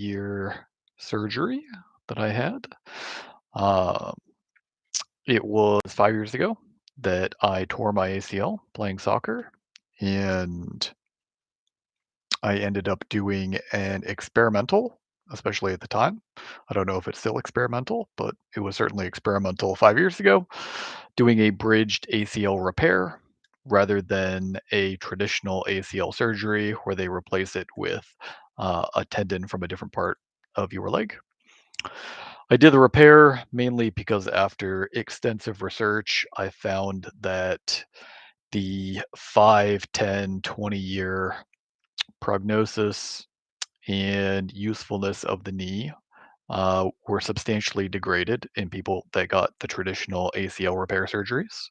5-year surgery that I had. Um, it was 5 years ago that I tore my ACL playing soccer, and I ended up doing an experimental, especially at the time. I don't know if it's still experimental, but it was certainly experimental 5 years ago, doing a bridged ACL repair rather than a traditional ACL surgery where they replace it with a tendon from a different part of your leg. I did the repair mainly because after extensive research, I found that the 5, 10, 20-year prognosis and usefulness of the knee were substantially degraded in people that got the traditional ACL repair surgeries.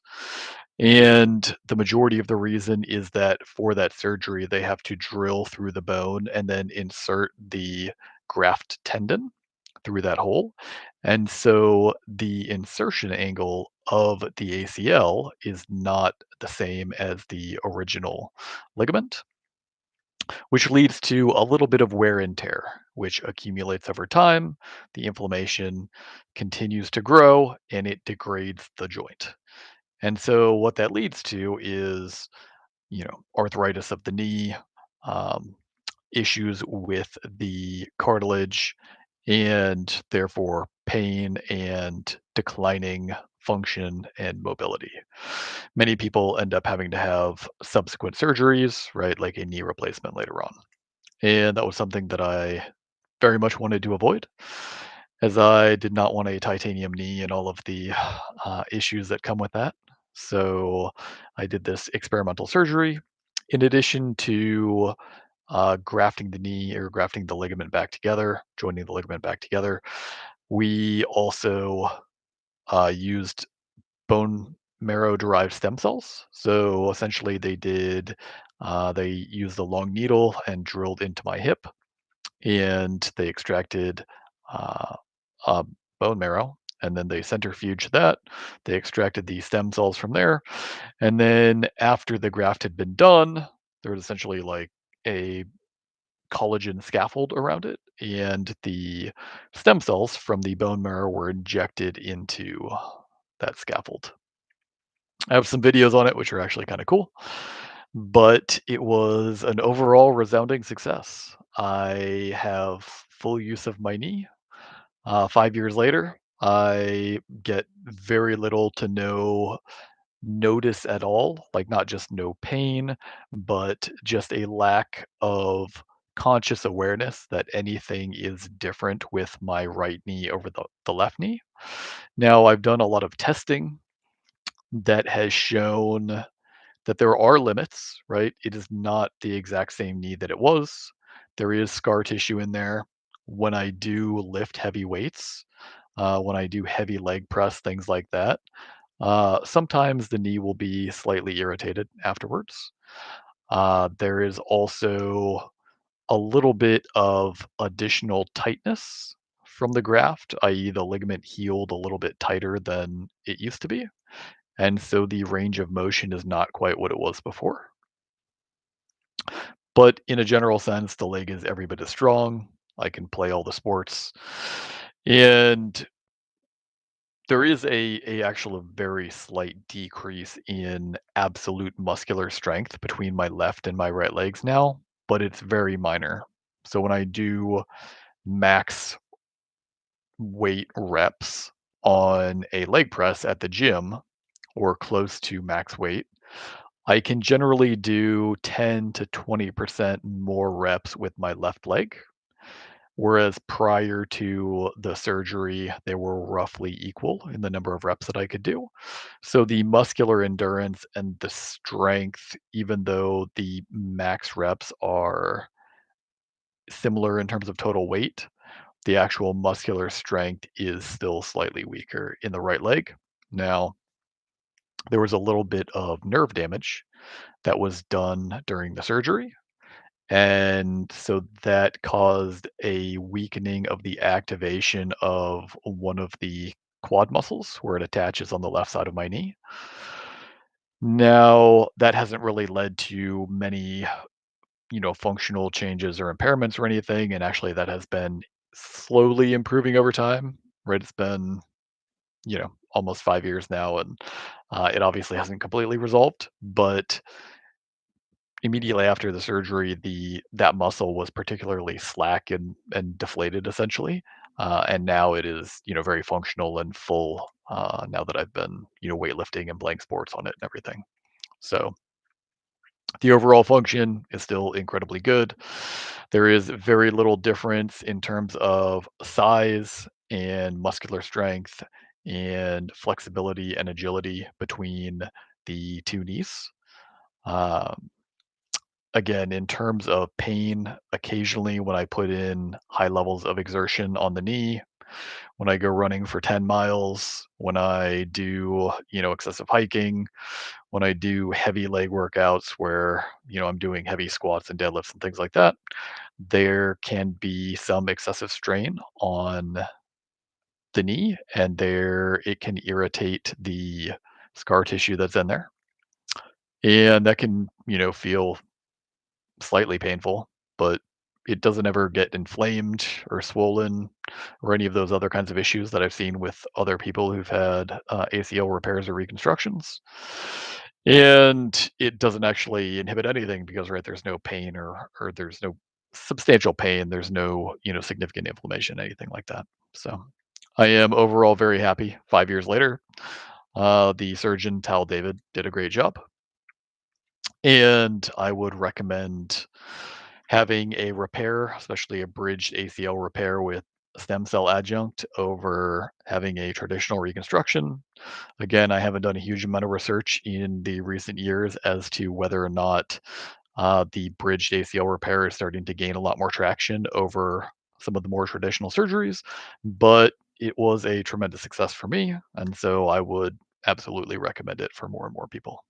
And the majority of the reason is that for that surgery, they have to drill through the bone and then insert the graft tendon through that hole. And so the insertion angle of the ACL is not the same as the original ligament, which leads to a little bit of wear and tear, which accumulates over time. The inflammation continues to grow and it degrades the joint. And so what that leads to is, arthritis of the knee, um, issues with the cartilage, and therefore pain and declining function and mobility. Many people end up having to have subsequent surgeries, right, like a knee replacement later on. And that was something that I very much wanted to avoid, as I did not want a titanium knee and all of the issues that come with that. So I did this experimental surgery in addition to grafting the knee or grafting the ligament back together, joining the ligament back together. We also used bone marrow derived stem cells. So essentially, they used a long needle and drilled into my hip, and they extracted uh, uh, bone marrow. And then they centrifuged that. They extracted the stem cells from there. And then after the graft had been done, there was essentially like a collagen scaffold around it, and the stem cells from the bone marrow were injected into that scaffold. I have some videos on it, which are actually kind of cool, but it was an overall resounding success. I have full use of my knee. 5 years later, I get very little to no notice at all, like not just no pain, but just a lack of conscious awareness that anything is different with my right knee over the left knee. Now, I've done a lot of testing that has shown that there are limits, right? It is not the exact same knee that it was. There is scar tissue in there. When I do lift heavy weights, when I do heavy leg press, things like that, sometimes the knee will be slightly irritated afterwards. There is also a little bit of additional tightness from the graft, i.e., the ligament healed a little bit tighter than it used to be. And so the range of motion is not quite what it was before. But in a general sense, the leg is every bit as strong. I can play all the sports. And there is a actual very slight decrease in absolute muscular strength between my left and my right legs now, but it's very minor. So when I do max weight reps on a leg press at the gym or close to max weight, I can generally do 10 to 20% more reps with my left leg. Whereas prior to the surgery, they were roughly equal in the number of reps that I could do. So the muscular endurance and the strength, even though the max reps are similar in terms of total weight, the actual muscular strength is still slightly weaker in the right leg. Now, there was a little bit of nerve damage that was done during the surgery. And so that caused a weakening of the activation of one of the quad muscles where it attaches on the left side of my knee. Now, that hasn't really led to many, functional changes or impairments or anything, and actually that has been slowly improving over time, right? It's been, almost 5 years now, and, it obviously hasn't completely resolved, but immediately after the surgery, the that muscle was particularly slack and deflated essentially, and now it is, very functional and full, now that I've been, weightlifting and playing sports on it and everything. So the overall function is still incredibly good. There is very little difference in terms of size and muscular strength and flexibility and agility between the two knees. Um, Again, in terms of pain, occasionally when I put in high levels of exertion on the knee, when I go running for 10 miles, when I do, excessive hiking, when I do heavy leg workouts where, I'm doing heavy squats and deadlifts and things like that, there can be some excessive strain on the knee and there it can irritate the scar tissue that's in there. And that can, feel slightly painful, but it doesn't ever get inflamed or swollen or any of those other kinds of issues that I've seen with other people who've had ACL repairs or reconstructions. And it doesn't actually inhibit anything because, right, there's no pain or there's no substantial pain. There's no, significant inflammation, anything like that. So I am overall very happy 5 years later. The surgeon, Tal David, did a great job. And I would recommend having a repair, especially a bridged ACL repair with stem cell adjunct over having a traditional reconstruction. Again, I haven't done a huge amount of research in the recent years as to whether or not the bridged ACL repair is starting to gain a lot more traction over some of the more traditional surgeries, but it was a tremendous success for me. And so I would absolutely recommend it for more and more people.